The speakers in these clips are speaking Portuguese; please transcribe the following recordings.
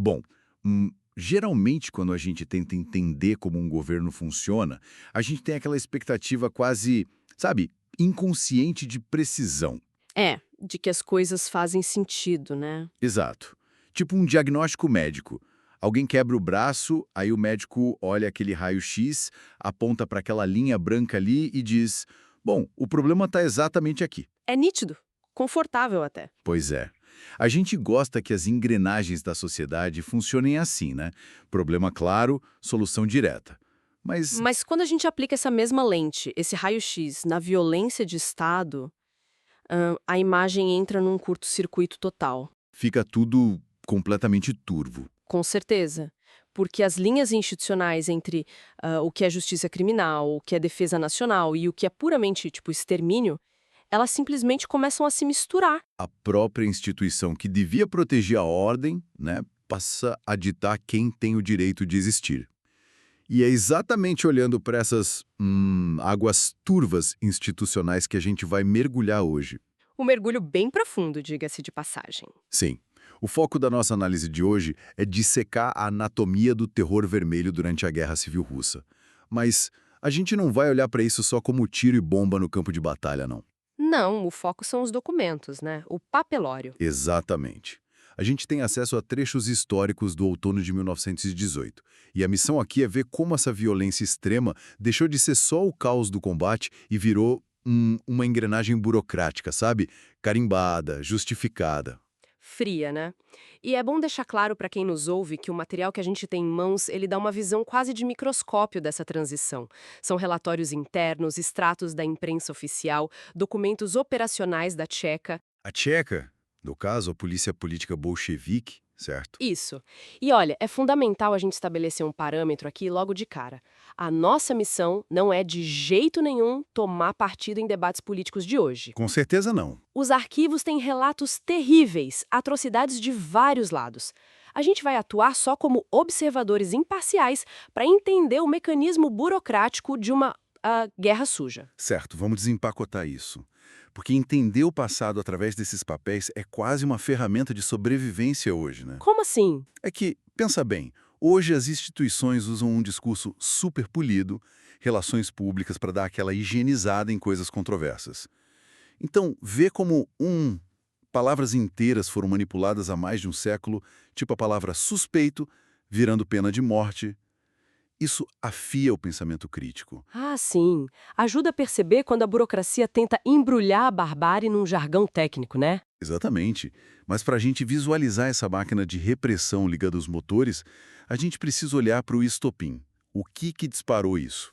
Bom, geralmente quando a gente tenta entender como um governo funciona, a gente tem aquela expectativa quase, sabe, inconsciente de precisão. É, de que as coisas fazem sentido, né? Exato. Tipo um diagnóstico médico. Alguém quebra o braço, aí o médico olha aquele raio-x, aponta para aquela linha branca ali e diz: Bom, o problema está exatamente aqui. É nítido, confortável até. Pois é. A gente gosta que as engrenagens da sociedade funcionem assim, né? Problema claro, solução direta. Mas Mas quando a gente aplica essa mesma lente, esse raio-x, na violência de Estado, a imagem entra num curto-circuito total. fica tudo completamente turvo. Com certeza. Porque as linhas institucionais entre o que é justiça criminal, o que é defesa nacional e o que é puramente, tipo, extermínio, elas simplesmente começam a se misturar. A própria instituição que devia proteger a ordem, né, passa a ditar quem tem o direito de existir. E é exatamente olhando para essas águas turvas institucionais que a gente vai mergulhar hoje. Um mergulho bem profundo, diga-se de passagem. Sim, o foco da nossa análise de hoje é dissecar a anatomia do terror vermelho durante a Guerra Civil Russa. Mas a gente não vai olhar para isso só como tiro e bomba no campo de batalha, não. Não, o foco são os documentos, né? O papelório. Exatamente. A gente tem acesso a trechos históricos do outono de 1918. E a missão aqui é ver como essa violência extrema deixou de ser só o caos do combate e virou uma engrenagem burocrática, sabe? Carimbada, justificada. Fria, né? E é bom deixar claro para quem nos ouve que o material que a gente tem em mãos, ele dá uma visão quase de microscópio dessa transição. São relatórios internos, extratos da imprensa oficial, documentos operacionais da Tcheca. A tcheca, no caso, a polícia política bolchevique, certo? Isso. E olha, é fundamental a gente estabelecer um parâmetro aqui logo de cara. A nossa missão não é de jeito nenhum tomar partido em debates políticos de hoje. Com certeza não. Os arquivos têm relatos terríveis, atrocidades de vários lados. A gente vai atuar só como observadores imparciais para entender o mecanismo burocrático de uma guerra suja. Certo, vamos desempacotar isso. Porque entender o passado através desses papéis é quase uma ferramenta de sobrevivência hoje, né? Como assim? É que, pensa bem, hoje as instituições usam um discurso super polido, relações públicas para dar aquela higienizada em coisas controversas. Então, ver como palavras inteiras foram manipuladas há mais de um século, tipo a palavra suspeito, virando pena de morte, isso afia o pensamento crítico. Ah, sim. Ajuda a perceber quando a burocracia tenta embrulhar a barbárie num jargão técnico, né? Exatamente. Mas para a gente visualizar essa máquina de repressão ligada aos motores, a gente precisa olhar para o estopim. O que disparou isso?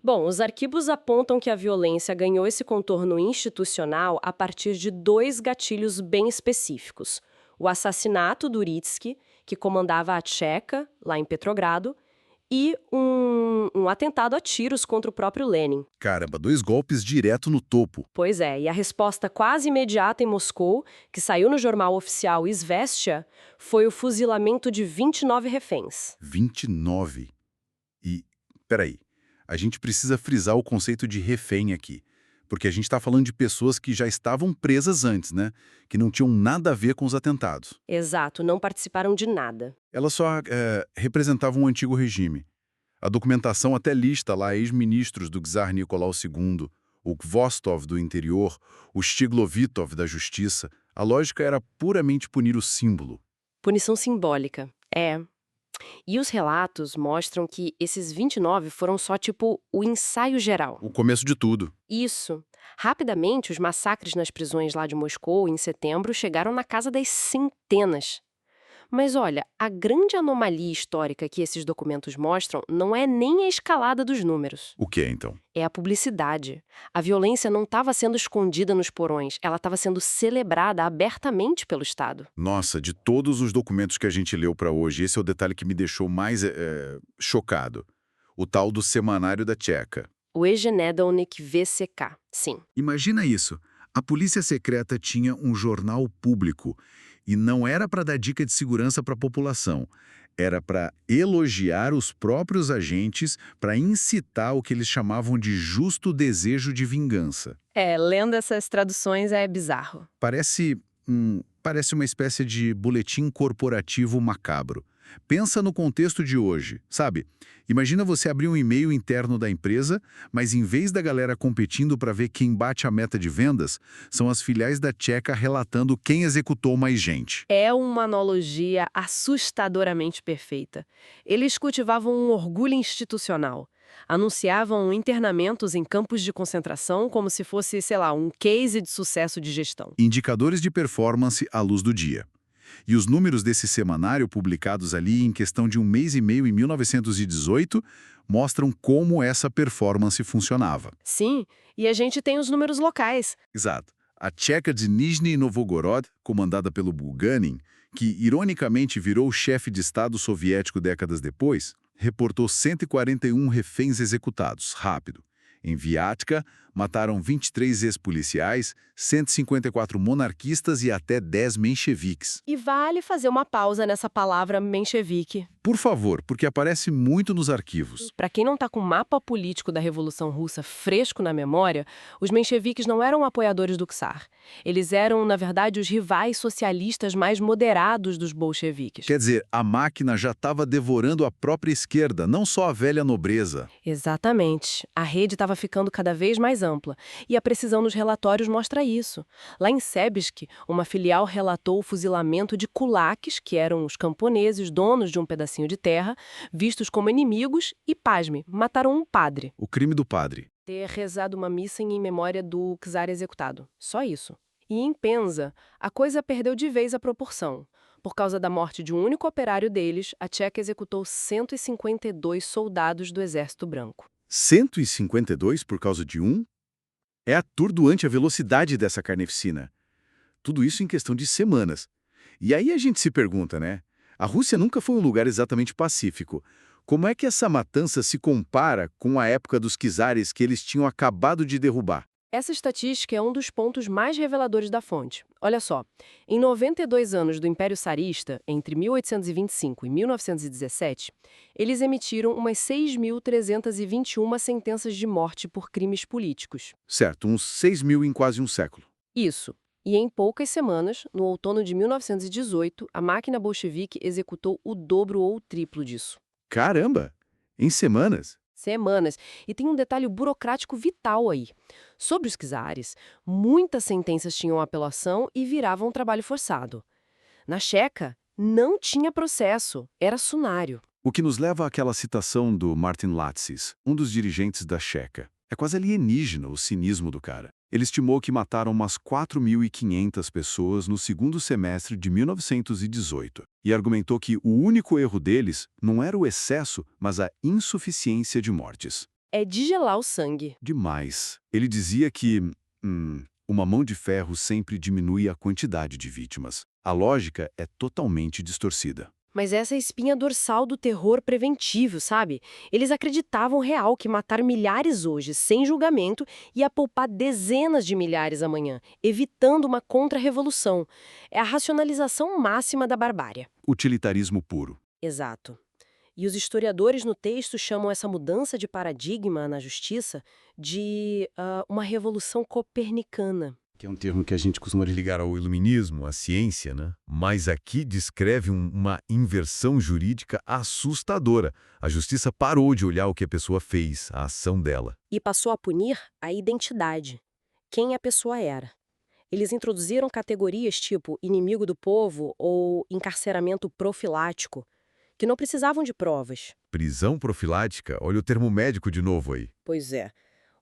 Bom, os arquivos apontam que a violência ganhou esse contorno institucional a partir de dois gatilhos bem específicos. O assassinato do Uritsky, que comandava a Tcheca, lá em Petrogrado, e um atentado a tiros contra o próprio Lenin. Caramba, dois golpes direto no topo. Pois é, e a resposta quase imediata em Moscou, que saiu no jornal oficial Izvestia, foi o fuzilamento de 29 reféns. 29. E, peraí, a gente precisa frisar o conceito de refém aqui. Porque a gente está falando de pessoas que já estavam presas antes, né? Que não tinham nada a ver com os atentados. Exato, não participaram de nada. Elas só representavam o antigo regime. A documentação até lista lá ex-ministros do czar Nicolau II, o Gvostov do interior, o Stiglovitov da justiça. A lógica era puramente punir o símbolo. Punição simbólica. É. E os relatos mostram que esses 29 foram só tipo o ensaio geral. O começo de tudo. Isso. Rapidamente, os massacres nas prisões lá de Moscou, em setembro, chegaram na casa das centenas. Mas olha, a grande anomalia histórica que esses documentos mostram não é nem a escalada dos números. O que é, então? É a publicidade. A violência não estava sendo escondida nos porões, ela estava sendo celebrada abertamente pelo Estado. Nossa, de todos os documentos que a gente leu para hoje, esse é o detalhe que me deixou mais chocado. O tal do Semanário da Tcheca. O Egenedelnik VCK, sim. Imagina isso. A polícia secreta tinha um jornal público e não era para dar dica de segurança para a população. Era para elogiar os próprios agentes, para incitar o que eles chamavam de justo desejo de vingança. Lendo essas traduções é bizarro. Parece uma espécie de boletim corporativo macabro. Pensa no contexto de hoje, sabe? Imagina você abrir um e-mail interno da empresa, mas em vez da galera competindo para ver quem bate a meta de vendas, são as filiais da Tcheca relatando quem executou mais gente. É uma analogia assustadoramente perfeita. Eles cultivavam um orgulho institucional. Anunciavam internamentos em campos de concentração como se fosse, sei lá, um case de sucesso de gestão. Indicadores de performance à luz do dia. E os números desse semanário, publicados ali em questão de um mês e meio em 1918, mostram como essa performance funcionava. Sim, e a gente tem os números locais. Exato. A Tcheca de Nizhny Novgorod, comandada pelo Bulganin, que ironicamente virou chefe de Estado soviético décadas depois, reportou 141 reféns executados, rápido. Em Viatka, mataram 23 ex-policiais, 154 monarquistas e até 10 mencheviques. E vale fazer uma pausa nessa palavra menchevique. Por favor, porque aparece muito nos arquivos. Para quem não está com o mapa político da Revolução Russa fresco na memória, os mencheviques não eram apoiadores do czar. Eles eram, na verdade, os rivais socialistas mais moderados dos bolcheviques. Quer dizer, a máquina já estava devorando a própria esquerda, não só a velha nobreza. Exatamente. A rede estava ficando cada vez mais ampla. E a precisão nos relatórios mostra isso. Lá em Sebsk, uma filial relatou o fuzilamento de kulaks, que eram os camponeses donos de um pedacinho de terra, vistos como inimigos e, pasme, mataram um padre. O crime do padre. Ter rezado uma missa em memória do czar executado. Só isso. E em Penza, a coisa perdeu de vez a proporção. Por causa da morte de um único operário deles, a Tcheca executou 152 soldados do Exército Branco. 152 por causa de um? É atordoante a velocidade dessa carneficina. Tudo isso em questão de semanas. E aí a gente se pergunta, né? A Rússia nunca foi um lugar exatamente pacífico. Como é que essa matança se compara com a época dos czares que eles tinham acabado de derrubar? Essa estatística é um dos pontos mais reveladores da fonte. Olha só, em 92 anos do Império Tsarista, entre 1825 e 1917, eles emitiram umas 6.321 sentenças de morte por crimes políticos. Certo, uns 6 mil em quase um século. Isso. E em poucas semanas, no outono de 1918, a máquina bolchevique executou o dobro ou o triplo disso. Caramba! Em semanas? Semanas. E tem um detalhe burocrático vital aí. Sobre os czares, muitas sentenças tinham apelação e viravam trabalho forçado. Na Tcheca, não tinha processo, era sumário. O que nos leva àquela citação do Martin Latsis, um dos dirigentes da Tcheca. É quase alienígena o cinismo do cara. Ele estimou que mataram umas 4.500 pessoas no segundo semestre de 1918 e argumentou que o único erro deles não era o excesso, mas a insuficiência de mortes. É de gelar o sangue. Demais. Ele dizia que, uma mão de ferro sempre diminui a quantidade de vítimas. A lógica é totalmente distorcida. Mas essa é a espinha dorsal do terror preventivo, sabe? Eles acreditavam real que matar milhares hoje, sem julgamento, ia poupar dezenas de milhares amanhã, evitando uma contra-revolução. É a racionalização máxima da barbárie. Utilitarismo puro. Exato. E os historiadores no texto chamam essa mudança de paradigma na justiça de uma revolução copernicana. Que é um termo que a gente costuma ligar ao iluminismo, à ciência, né? Mas aqui descreve uma inversão jurídica assustadora. A justiça parou de olhar o que a pessoa fez, a ação dela. E passou a punir a identidade. Quem a pessoa era. Eles introduziram categorias tipo inimigo do povo ou encarceramento profilático, que não precisavam de provas. Prisão profilática? Olha o termo médico de novo aí. Pois é.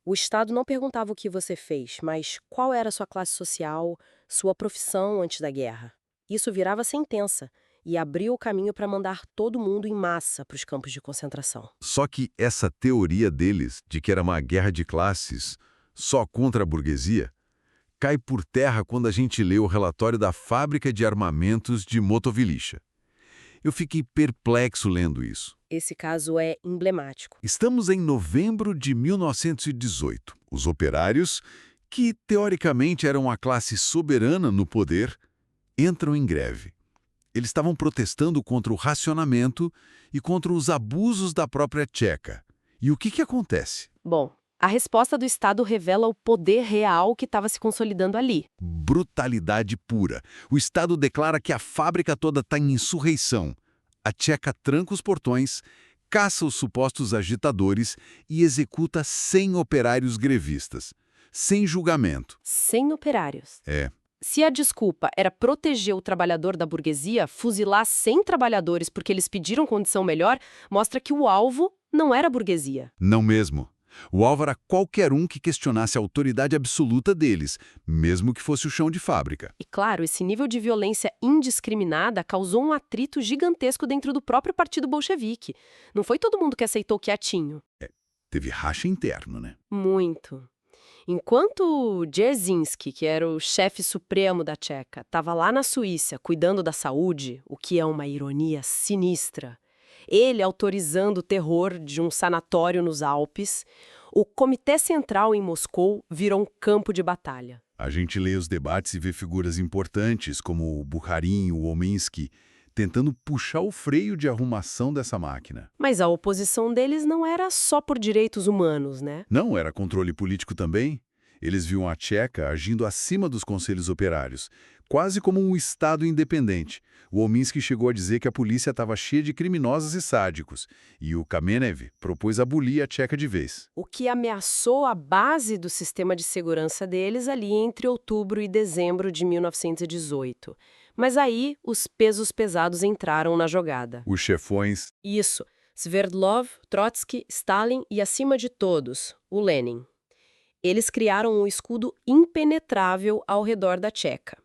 O Estado não perguntava o que você fez, mas qual era a sua classe social, sua profissão antes da guerra. Isso virava sentença e abriu o caminho para mandar todo mundo em massa para os campos de concentração. Só que essa teoria deles, de que era uma guerra de classes, só contra a burguesia, cai por terra quando a gente lê o relatório da fábrica de armamentos de Motovilicha. Eu fiquei perplexo lendo isso. Esse caso é emblemático. Estamos em novembro de 1918. Os operários, que teoricamente eram a classe soberana no poder, entram em greve. Eles estavam protestando contra o racionamento e contra os abusos da própria Tcheca. E o que acontece? Bom, a resposta do Estado revela o poder real que estava se consolidando ali. Brutalidade pura. O Estado declara que a fábrica toda está em insurreição. A Tcheca tranca os portões, caça os supostos agitadores e executa 100 operários grevistas, sem julgamento. Sem operários. É, Se a desculpa era proteger o trabalhador da burguesia, fuzilar 100 trabalhadores porque eles pediram condição melhor, mostra que o alvo não era a burguesia. não mesmo. O alvo era qualquer um que questionasse a autoridade absoluta deles, mesmo que fosse o chão de fábrica. E claro, esse nível de violência indiscriminada causou um atrito gigantesco dentro do próprio partido bolchevique. Não foi todo mundo que aceitou quietinho. Teve racha interno, né? Muito. Enquanto Dzerzhinsky, que era o chefe supremo da Tcheca, estava lá na Suíça cuidando da saúde, o que é uma ironia sinistra, ele autorizando o terror de um sanatório nos Alpes, o Comitê Central em Moscou virou um campo de batalha. A gente lê os debates e vê figuras importantes como o Bukharin, o Ominsky, tentando puxar o freio de arrumação dessa máquina. Mas a oposição deles não era só por direitos humanos, né? Não era controle político também? Eles viam a Tcheca agindo acima dos conselhos operários, quase como um Estado independente. O Ominsky chegou a dizer que a polícia estava cheia de criminosos e sádicos, e o Kamenev propôs abolir a Tcheca de vez. O que ameaçou a base do sistema de segurança deles ali entre outubro e dezembro de 1918. Mas aí os pesos pesados entraram na jogada. Os chefões... Isso, Sverdlov, Trotsky, Stalin e, acima de todos, o Lenin. Eles criaram um escudo impenetrável ao redor da Tcheca.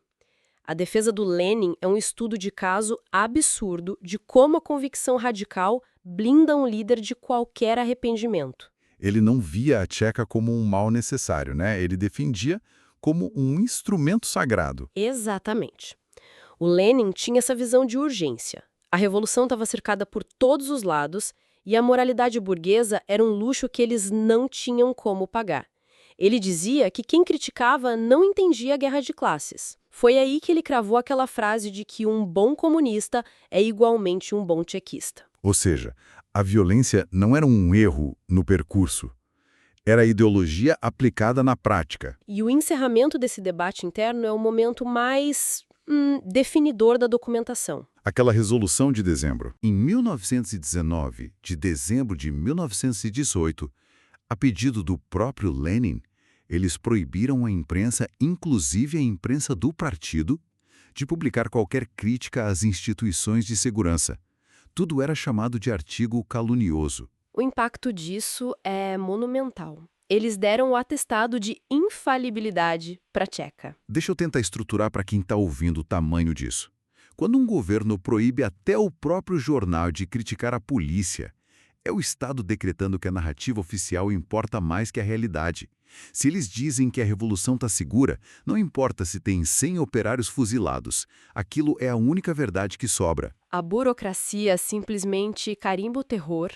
A defesa do Lenin é um estudo de caso absurdo de como a convicção radical blinda um líder de qualquer arrependimento. Ele não via a Tcheca como um mal necessário, né? Ele defendia como um instrumento sagrado. Exatamente. O Lenin tinha essa visão de urgência. A revolução estava cercada por todos os lados e a moralidade burguesa era um luxo que eles não tinham como pagar. Ele dizia que quem criticava não entendia a guerra de classes. Foi aí que ele cravou aquela frase de que um bom comunista é igualmente um bom tchequista. Ou seja, a violência não era um erro no percurso. Era a ideologia aplicada na prática. E o encerramento desse debate interno é o momento mais definidor da documentação. Aquela resolução de dezembro. Em 1919, de dezembro de 1918, a pedido do próprio Lenin, eles proibiram a imprensa, inclusive a imprensa do partido, de publicar qualquer crítica às instituições de segurança. Tudo era chamado de artigo calunioso. O impacto disso é monumental. Eles deram o atestado de infalibilidade para a Tcheca. Deixa eu tentar estruturar para quem está ouvindo o tamanho disso. Quando um governo proíbe até o próprio jornal de criticar a polícia, é o Estado decretando que a narrativa oficial importa mais que a realidade. Se eles dizem que a revolução está segura, não importa se tem 100 operários fuzilados. Aquilo é a única verdade que sobra. A burocracia simplesmente carimba o terror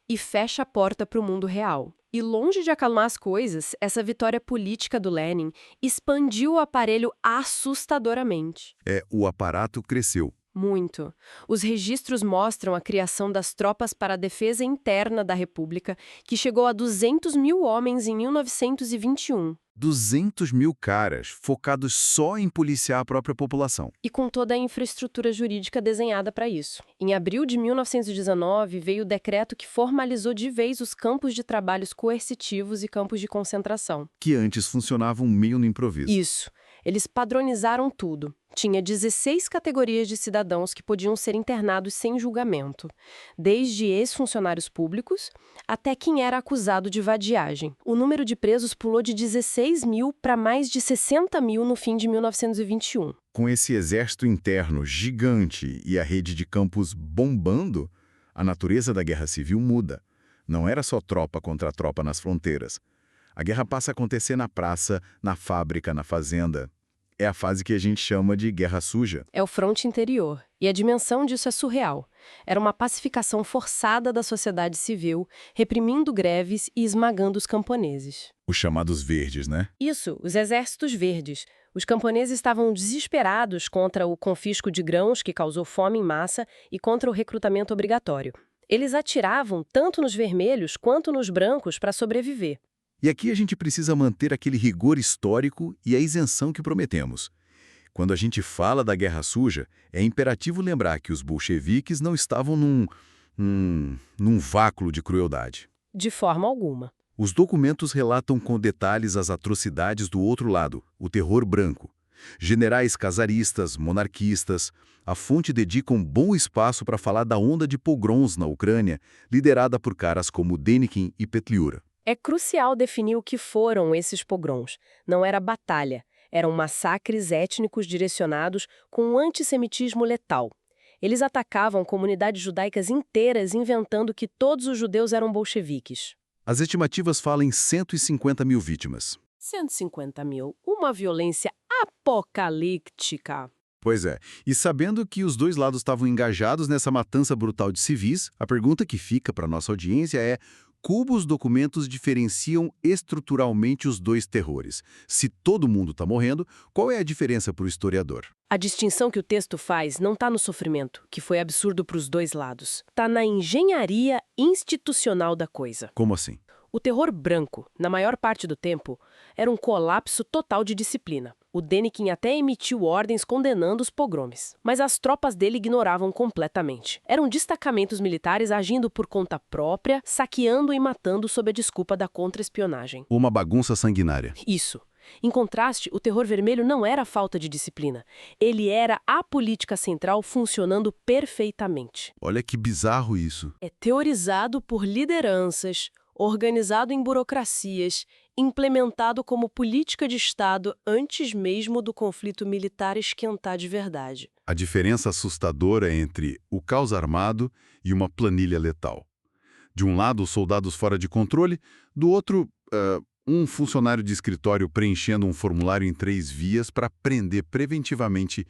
e fecha a porta para o mundo real. E longe de acalmar as coisas, essa vitória política do Lenin expandiu o aparelho assustadoramente. O aparato cresceu. Muito. Os registros mostram a criação das tropas para a defesa interna da República, que chegou a 200 mil homens em 1921. 200 mil caras focados só em policiar a própria população. E com toda a infraestrutura jurídica desenhada para isso. Em abril de 1919, veio o decreto que formalizou de vez os campos de trabalhos coercitivos e campos de concentração. Que antes funcionavam meio no improviso. Isso. Eles padronizaram tudo. Tinha 16 categorias de cidadãos que podiam ser internados sem julgamento, desde ex-funcionários públicos até quem era acusado de vadiagem. O número de presos pulou de 16 mil para mais de 60 mil no fim de 1921. Com esse exército interno gigante e a rede de campos bombando, a natureza da guerra civil muda. Não era só tropa contra tropa nas fronteiras. A guerra passa a acontecer na praça, na fábrica, na fazenda. É a fase que a gente chama de guerra suja. É o fronte interior. E a dimensão disso é surreal. Era uma pacificação forçada da sociedade civil, reprimindo greves e esmagando os camponeses. Os chamados verdes, né? Isso, os exércitos verdes. Os camponeses estavam desesperados contra o confisco de grãos que causou fome em massa e contra o recrutamento obrigatório. Eles atiravam tanto nos vermelhos quanto nos brancos para sobreviver. E aqui a gente precisa manter aquele rigor histórico e a isenção que prometemos. Quando a gente fala da Guerra Suja, é imperativo lembrar que os bolcheviques não estavam num vácuo de crueldade. De forma alguma. Os documentos relatam com detalhes as atrocidades do outro lado, o terror branco. Generais casaristas, monarquistas, a fonte dedica um bom espaço para falar da onda de pogroms na Ucrânia, liderada por caras como Denikin e Petliura. É crucial definir o que foram esses pogroms. Não era batalha, eram massacres étnicos direcionados com um antissemitismo letal. Eles atacavam comunidades judaicas inteiras inventando que todos os judeus eram bolcheviques. As estimativas falam em 150 mil vítimas. 150 mil. Uma violência apocalíptica. Pois é, e sabendo que os dois lados estavam engajados nessa matança brutal de civis, a pergunta que fica para nossa audiência é: como os documentos diferenciam estruturalmente os dois terrores? Se todo mundo está morrendo, qual é a diferença para o historiador? A distinção que o texto faz não está no sofrimento, que foi absurdo para os dois lados. Está na engenharia institucional da coisa. Como assim? O terror branco, na maior parte do tempo, era um colapso total de disciplina. O Denikin até emitiu ordens condenando os pogromes, mas as tropas dele ignoravam completamente. Eram destacamentos militares agindo por conta própria, saqueando e matando sob a desculpa da contra-espionagem. Uma bagunça sanguinária. Isso. Em contraste, o terror vermelho não era falta de disciplina. Ele era a política central funcionando perfeitamente. Olha que bizarro isso. É teorizado por lideranças, organizado em burocracias, implementado como política de Estado antes mesmo do conflito militar esquentar de verdade. A diferença assustadora entre o caos armado e uma planilha letal. De um lado, os soldados fora de controle, do outro, um funcionário de escritório preenchendo um formulário em 3 vias para prender preventivamente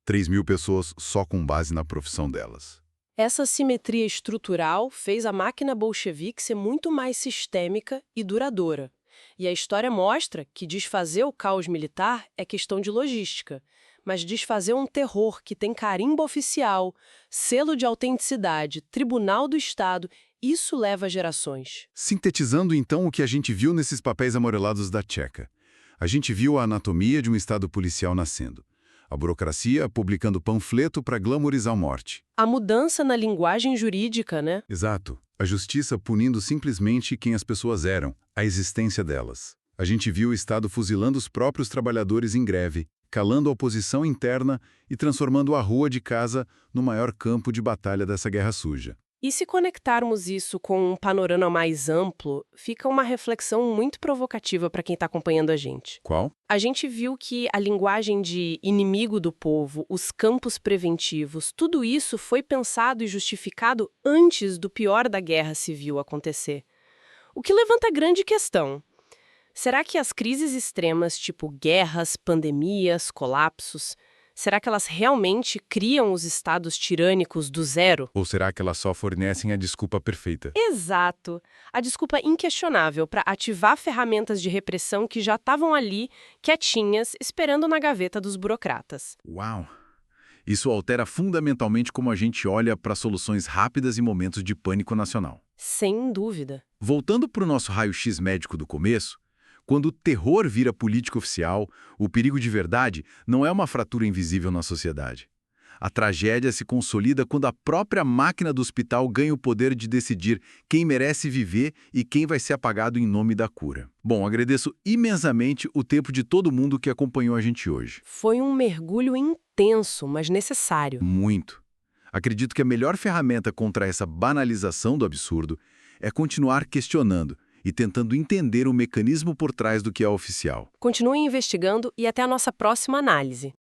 3.000 pessoas só com base na profissão delas. Essa simetria estrutural fez a máquina bolchevique ser muito mais sistêmica e duradoura. E a história mostra que desfazer o caos militar é questão de logística, mas desfazer um terror que tem carimbo oficial, selo de autenticidade, tribunal do Estado, isso leva gerações. Sintetizando então o que a gente viu nesses papéis amarelados da Tcheca. A gente viu a anatomia de um Estado policial nascendo. A burocracia publicando panfleto para glamorizar a morte. A mudança na linguagem jurídica, né? Exato. A justiça punindo simplesmente quem as pessoas eram, a existência delas. A gente viu o Estado fuzilando os próprios trabalhadores em greve, calando a oposição interna e transformando a rua de casa no maior campo de batalha dessa guerra suja. E se conectarmos isso com um panorama mais amplo, fica uma reflexão muito provocativa para quem está acompanhando a gente. Qual? A gente viu que a linguagem de inimigo do povo, os campos preventivos, tudo isso foi pensado e justificado antes do pior da guerra civil acontecer. O que levanta a grande questão. Será que as crises extremas, tipo guerras, pandemias, colapsos, será que elas realmente criam os estados tirânicos do zero? Ou será que elas só fornecem a desculpa perfeita? Exato. A desculpa inquestionável para ativar ferramentas de repressão que já estavam ali, quietinhas, esperando na gaveta dos burocratas. Uau! Isso altera fundamentalmente como a gente olha para soluções rápidas em momentos de pânico nacional. Sem dúvida. Voltando para o nosso raio-x médico do começo, quando o terror vira política oficial, o perigo de verdade não é uma fratura invisível na sociedade. A tragédia se consolida quando a própria máquina do hospital ganha o poder de decidir quem merece viver e quem vai ser apagado em nome da cura. Bom, agradeço imensamente o tempo de todo mundo que acompanhou a gente hoje. Foi um mergulho intenso, mas necessário. Muito. Acredito que a melhor ferramenta contra essa banalização do absurdo é continuar questionando e tentando entender o mecanismo por trás do que é oficial. Continue investigando e até a nossa próxima análise.